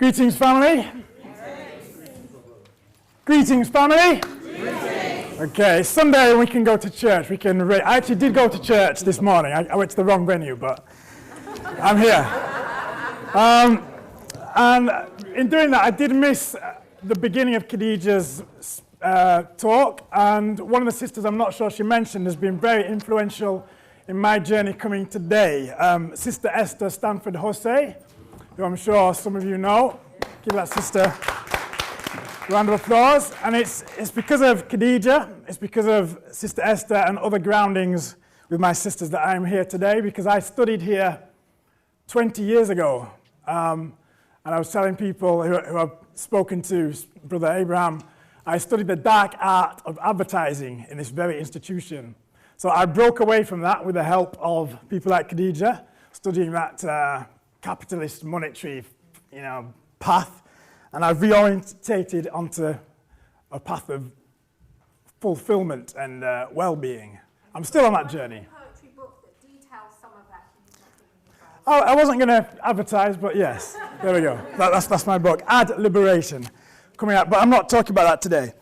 Greetings, family. Greetings, family. Okay, Sunday we can go to church. I actually did go to church this morning. I went to the wrong venue, but I'm here. And in doing that, I did miss the beginning of Khadija's talk. And one of the sisters, I'm not sure she mentioned, has been very influential in my journey coming today. Sister Esther Stanford Jose, who I'm sure some of you know. Give that sister a round of applause. And it's because of Khadija, it's because of Sister Esther and other groundings with my sisters that I'm here today, because I studied here 20 years ago. And I was telling people who I've spoken to, Brother Abraham, I studied the dark art of advertising in this very institution. So I broke away from that with the help of people like Khadija, studying that capitalist monetary, path, and I've reorientated onto a path of fulfillment and well-being. I'm still on that journey. Poetry book that details some of that. Oh, I wasn't going to advertise, but yes, there we go. That's my book, Ad Liberation, coming out. But I'm not talking about that today.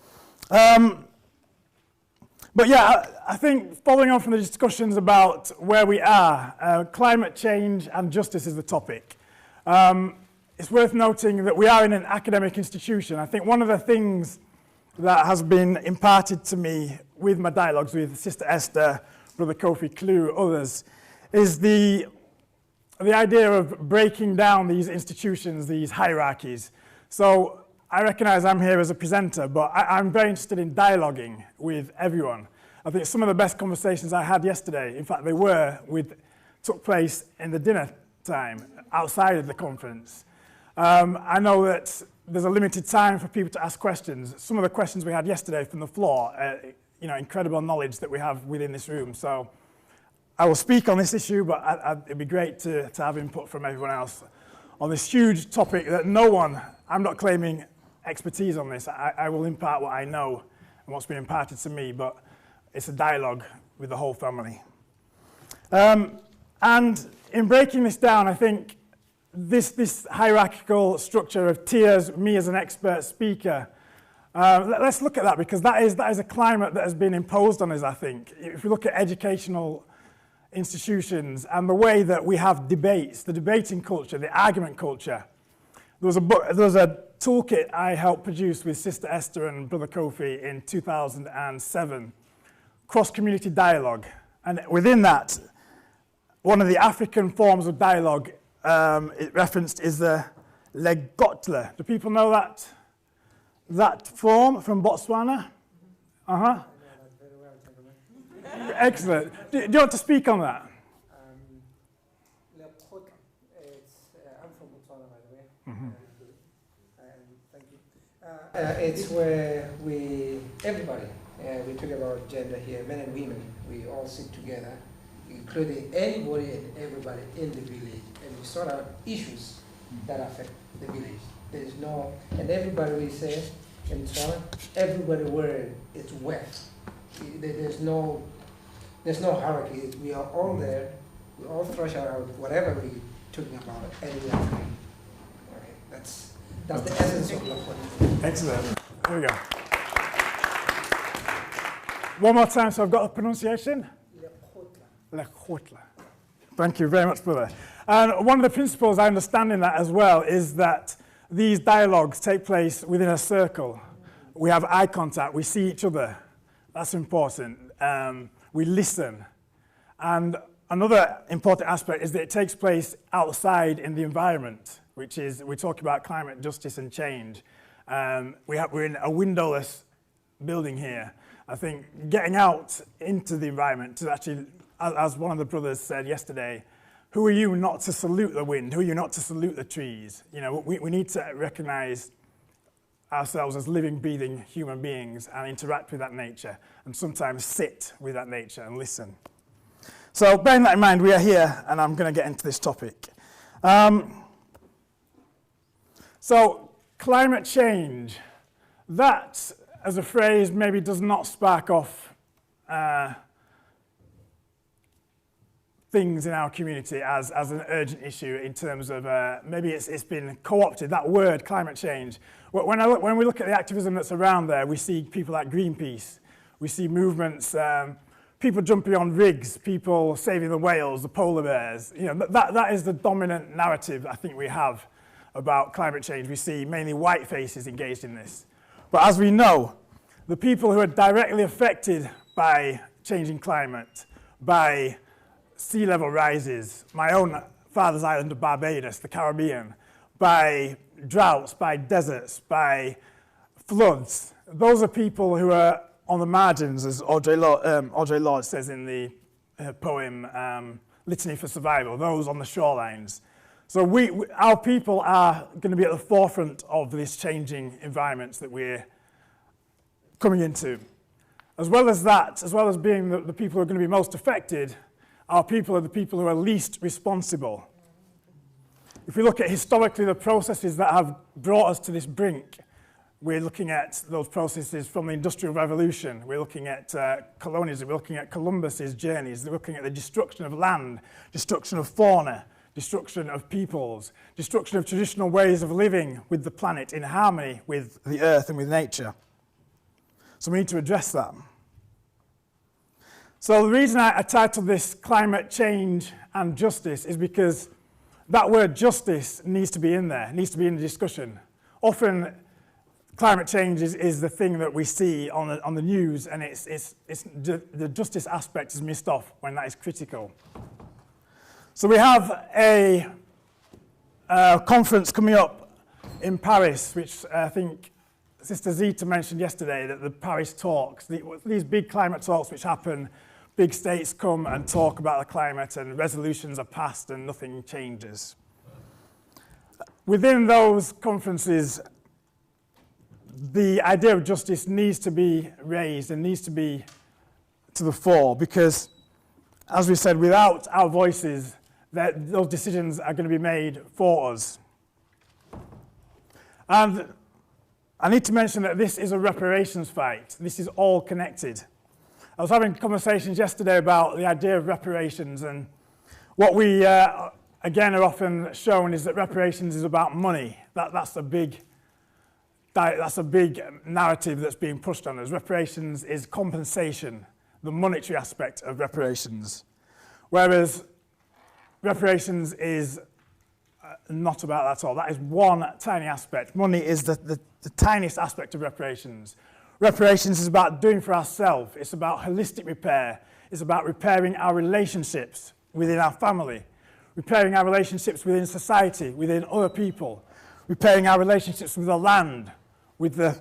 But yeah, I think following on from the discussions about where we are, climate change and justice is the topic. It's worth noting that we are in an academic institution. I think one of the things that has been imparted to me with my dialogues with Sister Esther, Brother Kofi Klue, others, is the idea of breaking down these institutions, these hierarchies. So I recognize I'm here as a presenter, but I'm very interested in dialoguing with everyone. I think some of the best conversations I had yesterday, in fact, took place in the dinner time outside of the conference. I know that there's a limited time for people to ask questions. Some of the questions we had yesterday from the floor, incredible knowledge that we have within this room. So I will speak on this issue, but it'd be great to have input from everyone else on this huge topic that I'm not claiming expertise on this. I will impart what I know and what's been imparted to me, but it's a dialogue with the whole family. And in breaking this down, I think this hierarchical structure of tiers, me as an expert speaker, let's look at that, because that is a climate that has been imposed on us, I think. If we look at educational institutions and the way that we have debates, the debating culture, the argument culture. There was a toolkit I helped produce with Sister Esther and Brother Kofi in 2007, cross-community dialogue. And within that, one of the African forms of dialogue it referenced is the Legotla. Do people know that form from Botswana? Uh-huh. Excellent. Do you want to speak on that? I'm from Botswana, by the way. Mm-hmm. Thank you. It's where we talk about gender here, men and women. We all sit together, including anybody and everybody in the village, and we sort out issues that affect the village. There is no, and everybody we say in Botswana, everybody where it's wet. There's no hierarchy. We are all there. We all thrash out whatever we're talking about, and we are free. Okay, that's the essence of Lakota. Excellent. Here we go. One more time, so I've got the pronunciation. Lekotla. Thank you very much, brother. And one of the principles I understand in that as well is that these dialogues take place within a circle. We have eye contact. We see each other. That's important. We listen. And another important aspect is that it takes place outside in the environment, which is, we talk about climate justice and change. We're in a windowless building here. I think getting out into the environment to actually, as one of the brothers said yesterday, who are you not to salute the wind? Who are you not to salute the trees? We need to recognize ourselves as living, breathing human beings and interact with that nature and sometimes sit with that nature and listen. So bearing that in mind, we are here and I'm going to get into this topic. So climate change, that as a phrase maybe does not spark off things in our community as an urgent issue in terms of maybe it's been co-opted, that word, climate change. When we look at the activism that's around there, we see people like Greenpeace, we see movements, people jumping on rigs, people saving the whales, the polar bears. You know, that is the dominant narrative I think we have about climate change. We see mainly white faces engaged in this. But as we know, the people who are directly affected by changing climate, by sea level rises, my own father's island of Barbados, the Caribbean, by droughts, by deserts, by floods. Those are people who are on the margins, as Audre Lorde says in the poem Litany for Survival, those on the shorelines. So our people are going to be at the forefront of this changing environments that we're coming into. As well as that, as well as being the people who are going to be most affected, our people are the people who are least responsible. If we look at historically the processes that have brought us to this brink, we're looking at those processes from the Industrial Revolution. We're looking at colonialism. We're looking at Columbus's journeys. We're looking at the destruction of land, destruction of fauna, destruction of peoples, destruction of traditional ways of living with the planet in harmony with the earth and with nature. So we need to address that. So the reason I titled this Climate Change and Justice is because that word justice needs to be in there, needs to be in the discussion. Often climate change is the thing that we see on the news, and the justice aspect is missed off when that is critical. So we have a conference coming up in Paris, which I think Sister Zita mentioned yesterday, that the Paris talks, these big climate talks which happen, big states come and talk about the climate and resolutions are passed and nothing changes. Within those conferences, the idea of justice needs to be raised and needs to be to the fore because, as we said, without our voices, those decisions are going to be made for us. And I need to mention that this is a reparations fight. This is all connected. I was having conversations yesterday about the idea of reparations, and what we, again, are often shown is that reparations is about money. That's a big narrative that's being pushed on us. Reparations is compensation, the monetary aspect of reparations. Whereas reparations is not about that at all. That is one tiny aspect. Money is the tiniest aspect of reparations. Reparations is about doing for ourselves. It's about holistic repair. It's about repairing our relationships within our family, repairing our relationships within society, within other people, repairing our relationships with the land, with the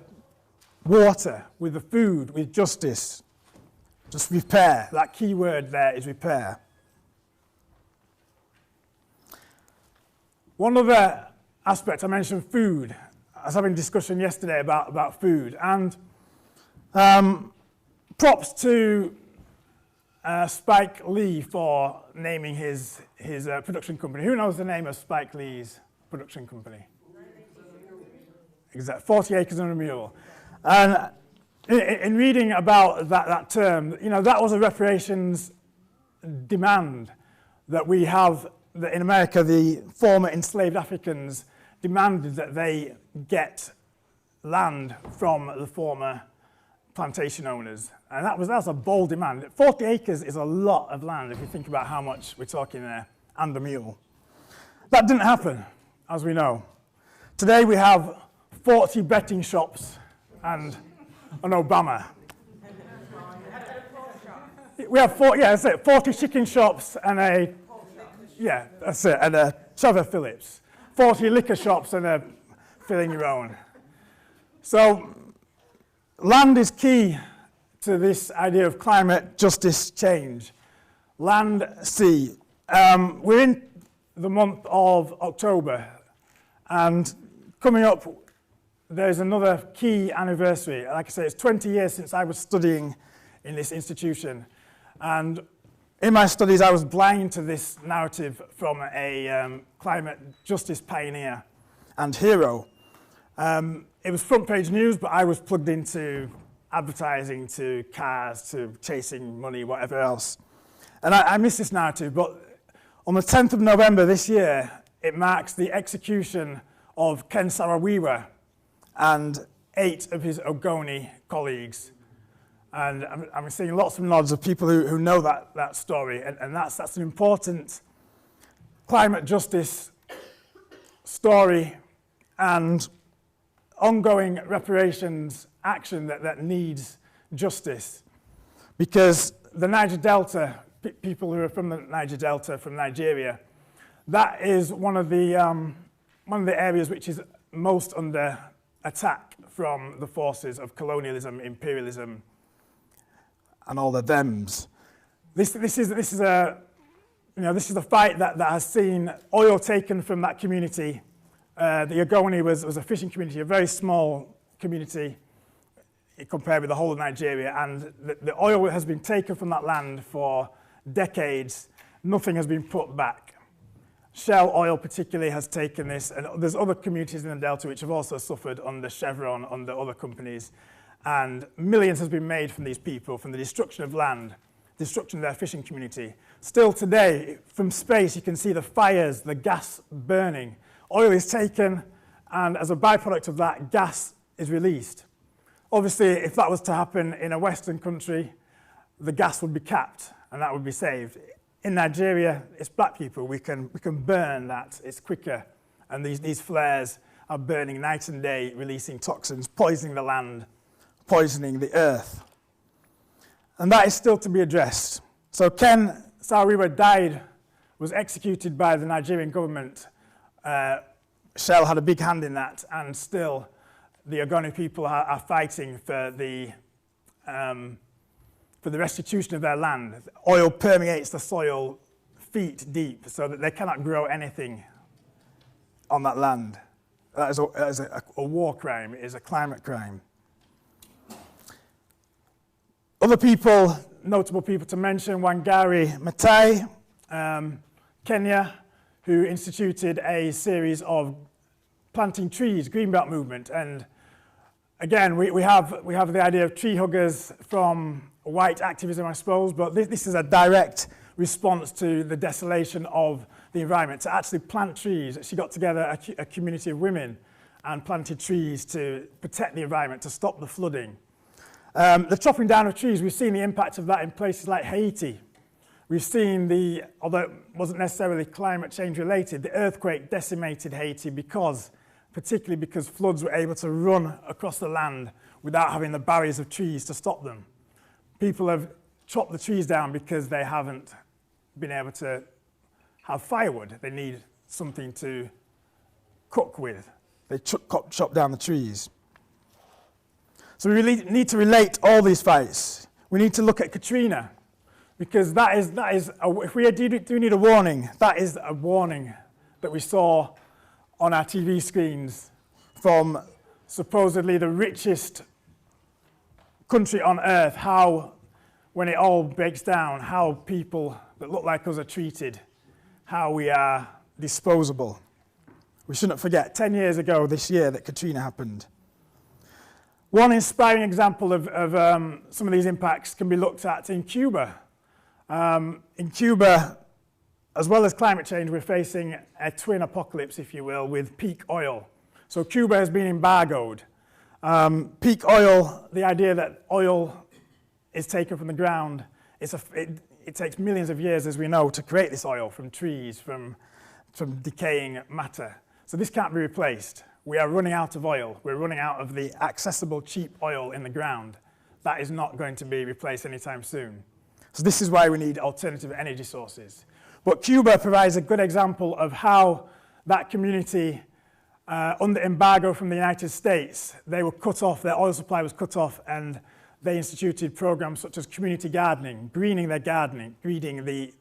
water, with the food, with justice. Just repair. That key word there is repair. One other aspect, I mentioned food. I was having a discussion yesterday about food, and props to Spike Lee for naming his production company. Who knows the name of Spike Lee's production company? Exactly, 40 Acres and a Mule. And in reading about that term, you know, that was a reparations demand that we have. That in America, the former enslaved Africans demanded that they get land from the former plantation owners. And that's a bold demand. 40 acres is a lot of land if you think about how much we're talking there, and a mule. That didn't happen, as we know. Today we have 40 betting shops and an Obama. We have 40 chicken shops and a, yeah, that's it, and a Trevor Phillips. 40 liquor shops and a filling your own. So land is key to this idea of climate justice change. Land, sea. We're in the month of October, and coming up, there's another key anniversary. Like I say, it's 20 years since I was studying in this institution. And in my studies, I was blind to this narrative from a climate justice pioneer and hero. It was front page news, but I was plugged into advertising, to cars, to chasing money, whatever else. And I miss this narrative, but on the 10th of November this year, it marks the execution of Ken Saro-Wiwa and 8 of his Ogoni colleagues. And I'm seeing lots of nods of people who know that story, and that's an important climate justice story and ongoing reparations action that needs justice. Because the Niger Delta, people who are from the Niger Delta, from Nigeria, that is one of the areas which is most under attack from the forces of colonialism, imperialism, and all the thems. This is a fight that has seen oil taken from that community. The Ogoni was a fishing community, a very small community compared with the whole of Nigeria, and the oil has been taken from that land for decades. Nothing has been put back. Shell Oil particularly has taken this, and there's other communities in the Delta which have also suffered under Chevron, under other companies, and millions has been made from these people, from the destruction of land, destruction of their fishing community. Still today, from space, you can see the fires, the gas burning. Oil is taken, and as a byproduct of that, gas is released. Obviously, if that was to happen in a Western country, the gas would be capped, and that would be saved. In Nigeria, it's black people. We can burn that. It's quicker. And these flares are burning night and day, releasing toxins, poisoning the land, poisoning the earth. And that is still to be addressed. So Ken Saro-Wiwa was executed by the Nigerian government. Shell had a big hand in that, and still the Ogoni people are fighting for the restitution of their land. Oil permeates the soil feet deep so that they cannot grow anything on that land. That is a war crime. It is a climate crime. Other people, notable people to mention, Wangari Maathai, Kenya, who instituted a series of planting trees, Greenbelt movement. And again, we have the idea of tree huggers from white activism, I suppose, but this is a direct response to the desolation of the environment, to actually plant trees. She got together a community of women and planted trees to protect the environment, to stop the flooding. The chopping down of trees, we've seen the impact of that in places like Haiti. We've seen although it wasn't necessarily climate change related, the earthquake decimated Haiti particularly because floods were able to run across the land without having the barriers of trees to stop them. People have chopped the trees down because they haven't been able to have firewood. They need something to cook with. They chop down the trees. So we really need to relate all these fights. We need to look at Katrina, because if we do need a warning, that is a warning that we saw on our TV screens from supposedly the richest country on earth, how, when it all breaks down, how people that look like us are treated, how we are disposable. We shouldn't forget, 10 years ago this year that Katrina happened. One inspiring example of some of these impacts can be looked at in Cuba. In Cuba, as well as climate change, we're facing a twin apocalypse, if you will, with peak oil. So Cuba has been embargoed. Peak oil, the idea that oil is taken from the ground, it takes millions of years, as we know, to create this oil from trees, from decaying matter. So this can't be replaced. We are running out of oil. We're running out of the accessible, cheap oil in the ground. That is not going to be replaced anytime soon. So this is why we need alternative energy sources. But Cuba provides a good example of how that community, under embargo from the United States, they were cut off, their oil supply was cut off, and they instituted programs such as community gardening, greening their gardening, greening the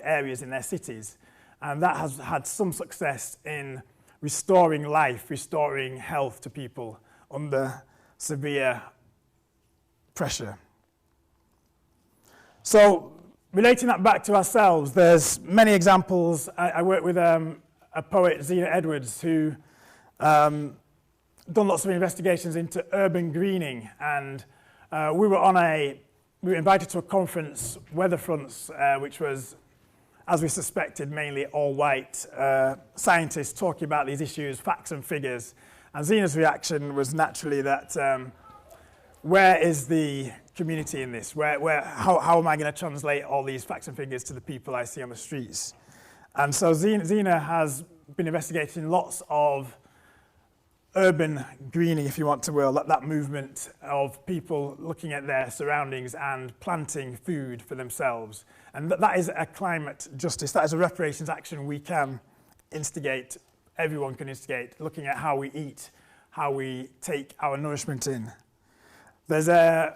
areas in their cities. And that has had some success in restoring life, restoring health to people under severe pressure. So, relating that back to ourselves, there's many examples. I work with a poet, Zena Edwards, who done lots of investigations into urban greening, and we were on a we were invited to a conference, Weather Fronts, which was, as we suspected, mainly all white scientists talking about these issues, facts and figures. And Zena's reaction was naturally that, where is the community in this? How am I going to translate all these facts and figures to the people I see on the streets? And so Zena has been investigating lots of urban greening, if you want to will, that movement of people looking at their surroundings and planting food for themselves. And that is a climate justice, that is a reparations action we can instigate, everyone can instigate, looking at how we eat, how we take our nourishment in. There's a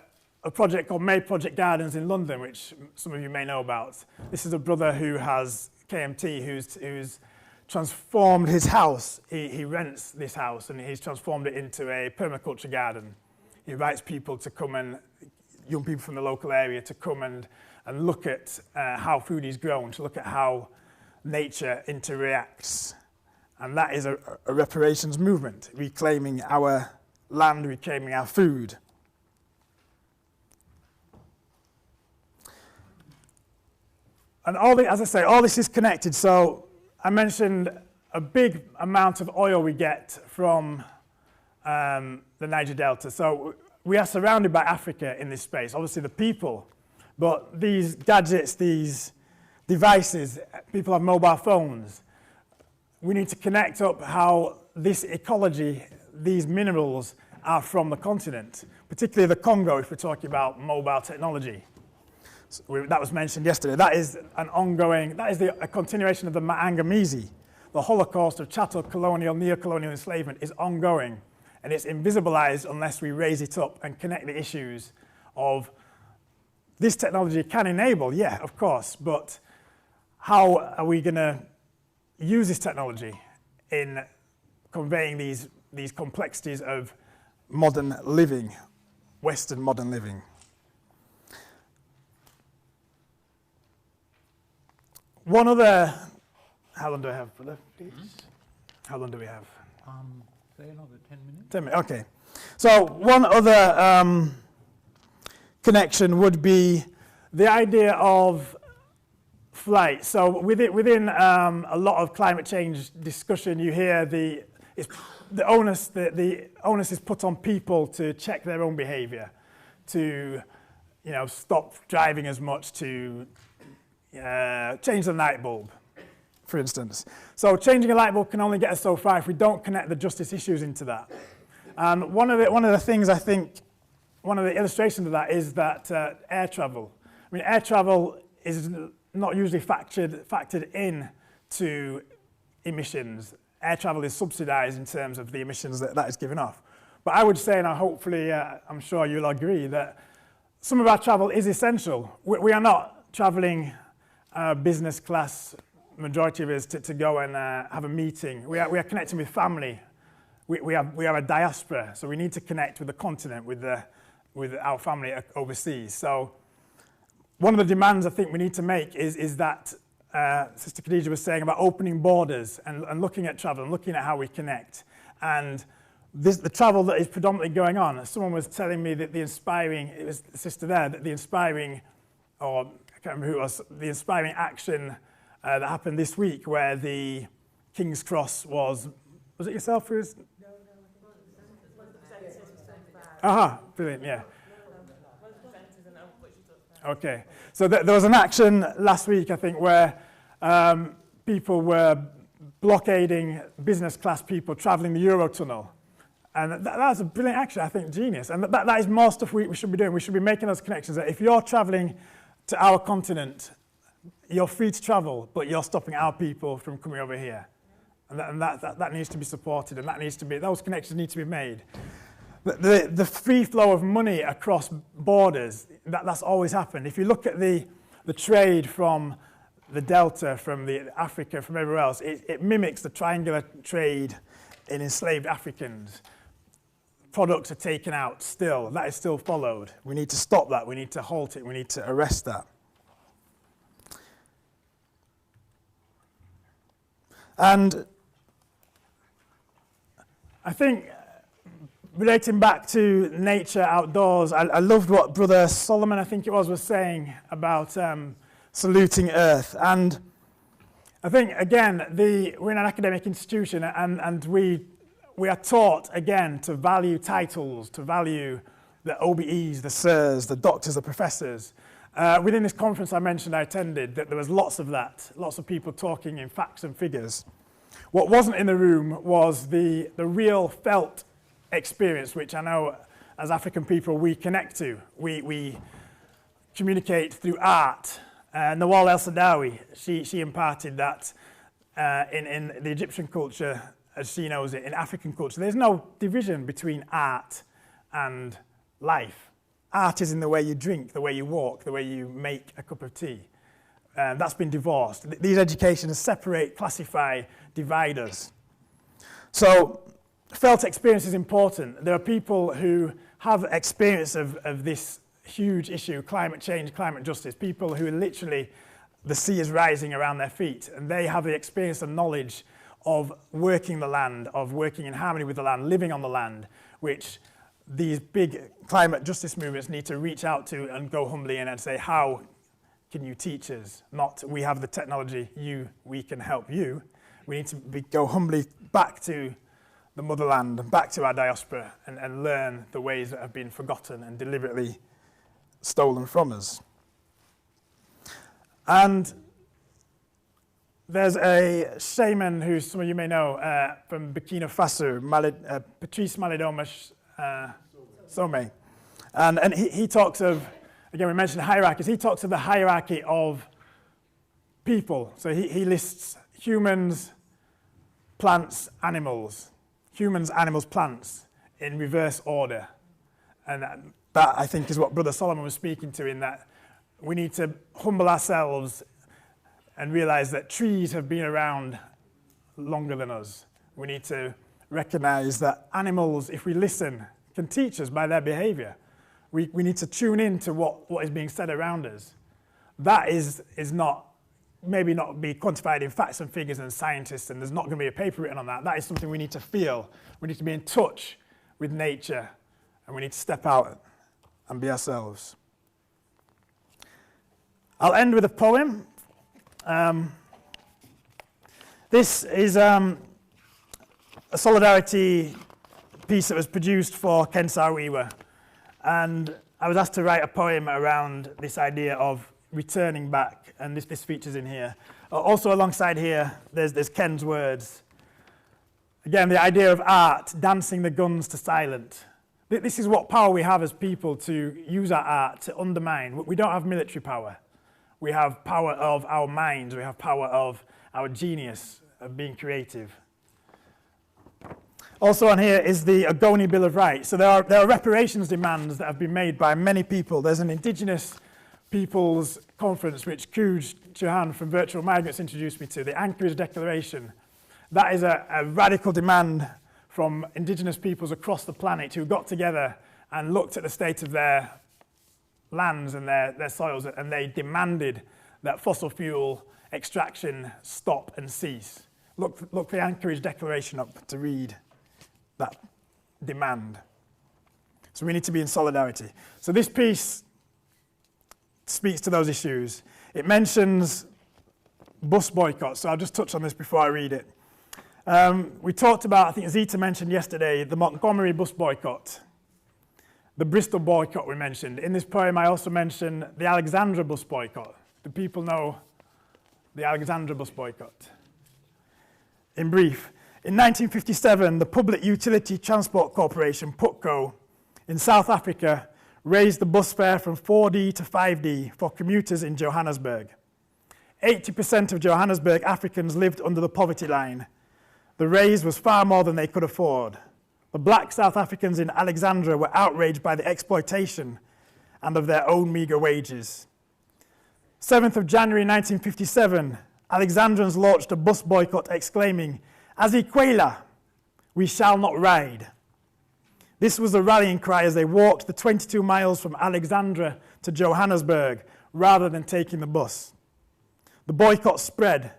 project called May Project Gardens in London, which some of you may know about. This is a brother who has KMT, who's transformed his house. He rents this house and he's transformed it into a permaculture garden. He invites people to come and, young people from the local area, to come and look at how food is grown, to look at how nature interacts. And that is a reparations movement, reclaiming our land, reclaiming our food. And as I say, all this is connected. So I mentioned a big amount of oil we get from the Niger Delta. So we are surrounded by Africa in this space, obviously the people, but these gadgets, these devices, people have mobile phones. We need to connect up how this ecology, these minerals are from the continent, particularly the Congo if we're talking about mobile technology. That was mentioned yesterday. That is a continuation of the Maangamizi. The Holocaust of chattel colonial, neo-colonial enslavement is ongoing, and it's invisibilized unless we raise it up and connect the issues of this technology can enable, yeah, of course, but how are we going to use this technology in conveying these complexities of modern living, Western modern living? One other, how long do I have left, please? How long do we have? Say another 10 minutes. 10 minutes, okay. So one other connection would be the idea of flight. So within a lot of climate change discussion, you hear the onus is put on people to check their own behavior, to stop driving as much, to change the light bulb, for instance. So changing a light bulb can only get us so far if we don't connect the justice issues into that. And one of the things I think, one of the illustrations of that is that air travel. I mean, air travel is not usually factored in to emissions. Air travel is subsidized in terms of the emissions that is given off. But I would say, and hopefully I'm sure you'll agree, that some of our travel is essential. We are not traveling business class, majority of us, to go and have a meeting. We are connecting with family. We are a diaspora, so we need to connect with the continent, with our family overseas. So one of the demands I think we need to make is that Sister Khadija was saying about opening borders and looking at travel and looking at how we connect. And the travel that is predominantly going on, someone was telling me that it was the sister there, that the inspiring action that happened this week where the King's Cross was it yourself who was? No, aha, brilliant, yeah. Okay, so there was an action last week, I think, where people were blockading business class people traveling the Eurotunnel. And that was a brilliant action, I think, genius. And that is more stuff we should be doing. We should be making those connections that if you're traveling to our continent, you're free to travel, but you're stopping our people from coming over here. And that needs to be supported, and those connections need to be made. The free flow of money across borders, that's always happened. If you look at the trade from the Delta, from the Africa, from everywhere else, it mimics the triangular trade in enslaved Africans. Products are taken out still. That is still followed. We need to stop that. We need to halt it. We need to arrest that. And I think relating back to nature outdoors, I loved what Brother Solomon, I think it was saying about saluting Earth. And I think, again, we're in an academic institution, and we are taught, again, to value titles, to value the OBEs, the sirs, the doctors, the professors. Within this conference I mentioned I attended, that there was lots of that, lots of people talking in facts and figures. What wasn't in the room was the real felt experience, which I know as African people we connect to. We communicate through art. Nawal El-Sadawi, she imparted that in the Egyptian culture, as she knows it, in African culture. There's no division between art and life. Art is in the way you drink, the way you walk, the way you make a cup of tea. That's been divorced. These educations separate, classify, divide us. So felt experience is important. There are people who have experience of this huge issue, climate change, climate justice, people who literally, the sea is rising around their feet, and they have the experience and knowledge of working the land, of working in harmony with the land, living on the land, which these big climate justice movements need to reach out to and go humbly in and say, how can you teach us? Not, we have the technology, we can help you. We need to go humbly back to the motherland, back to our diaspora, and learn the ways that have been forgotten and deliberately stolen from us. And there's a shaman who some of you may know from Burkina Faso, Patrice Malidomash Somé. And he talks of, again we mentioned hierarchies, he talks of the hierarchy of people. So he lists humans, plants, animals. Humans, animals, plants in reverse order. And that I think is what Brother Solomon was speaking to, in that we need to humble ourselves and realize that trees have been around longer than us. We need to recognize that animals, if we listen, can teach us by their behavior. We need to tune in to what is being said around us. That is not, maybe not be quantified in facts and figures and scientists, and there's not going to be a paper written on that. That is something we need to feel. We need to be in touch with nature, and we need to step out and be ourselves. I'll end with a poem. This is a solidarity piece that was produced for Ken Saro-Wiwa, and I was asked to write a poem around this idea of returning back, and this features in here. Also alongside here, there's Ken's words. Again, the idea of art, dancing the guns to silence. This is what power we have as people, to use our art to undermine. We don't have military power. We have power of our minds. We have power of our genius of being creative. Also on here is the Ogoni Bill of Rights. So there are reparations demands that have been made by many people. There's an Indigenous Peoples Conference, which Kuj Chauhan from Virtual Migrants introduced me to, the Anchorage Declaration. That is a radical demand from Indigenous peoples across the planet who got together and looked at the state of their lands and their soils, and they demanded that fossil fuel extraction stop and cease. Look the Anchorage Declaration up to read that demand. So we need to be in solidarity. So this piece speaks to those issues. It mentions bus boycotts, so I'll just touch on this before I read it. We talked about, I think Zita mentioned yesterday, the Montgomery bus boycott, the Bristol boycott we mentioned. In this poem I also mentioned the Alexandra bus boycott. Do people know the Alexandra bus boycott? In brief, in 1957, the Public Utility Transport Corporation, PUTCO, in South Africa, raised the bus fare from 4D to 5D for commuters in Johannesburg. 80% of Johannesburg Africans lived under the poverty line. The raise was far more than they could afford. The black South Africans in Alexandra were outraged by the exploitation and of their own meagre wages. 7th of January 1957, Alexandrians launched a bus boycott exclaiming, "Azikwela, we shall not ride." This was the rallying cry as they walked the 22 miles from Alexandra to Johannesburg rather than taking the bus. The boycott spread.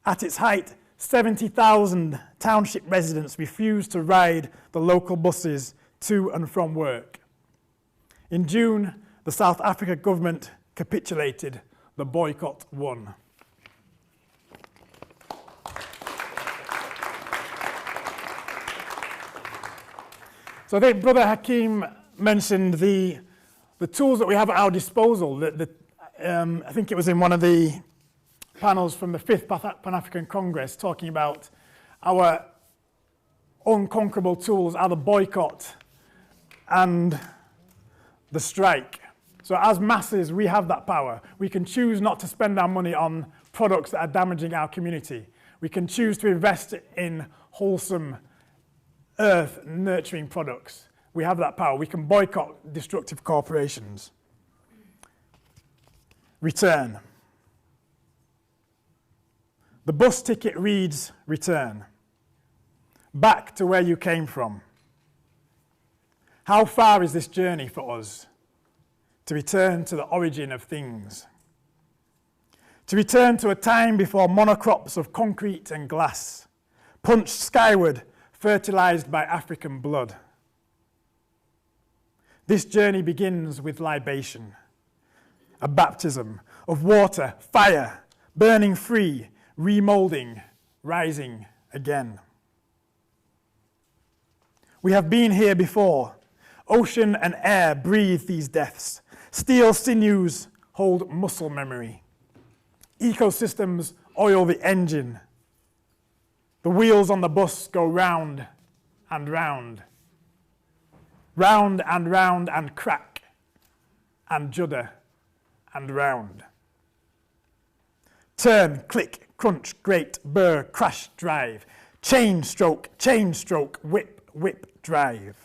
At its height, 70,000 township residents refused to ride the local buses to and from work. In June, the South Africa government capitulated. The boycott won. So I think Brother Hakeem mentioned the tools that we have at our disposal. I think it was in one of the panels from the 5th Pan-African Congress talking about our unconquerable tools are the boycott and the strike. So as masses, we have that power. We can choose not to spend our money on products that are damaging our community. We can choose to invest in wholesome, earth-nurturing products. We have that power. We can boycott destructive corporations. Return. The bus ticket reads, return. Back to where you came from. How far is this journey for us? To return to the origin of things. To return to a time before monocrops of concrete and glass, punched skyward, fertilized by African blood. This journey begins with libation, a baptism of water, fire, burning free, remolding, rising again. We have been here before. Ocean and air breathe these deaths. Steel sinews hold muscle memory. Ecosystems oil the engine. The wheels on the bus go round and round. Round and round and crack and judder and round. Turn, click, crunch, grate, burr, crash, drive. Chain stroke, whip, whip, drive.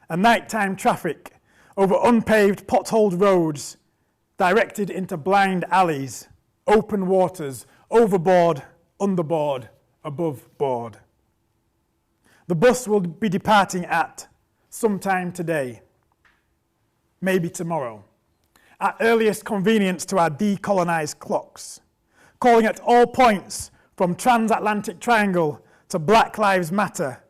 A nighttime traffic over unpaved, potholed roads, directed into blind alleys, open waters, overboard, underboard, above board. The bus will be departing at sometime today, maybe tomorrow, at earliest convenience to our decolonized clocks, calling at all points from transatlantic triangle to Black Lives Matter,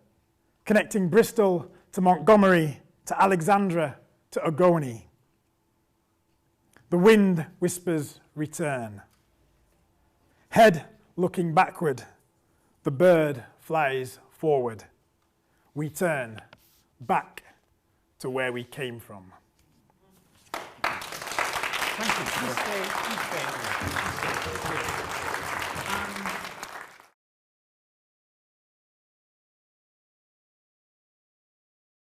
connecting Bristol to Montgomery, to Alexandra, to Ogoni. The wind whispers return. Head looking backward, the bird flies forward. We turn back to where we came from. Thank you. Please stay.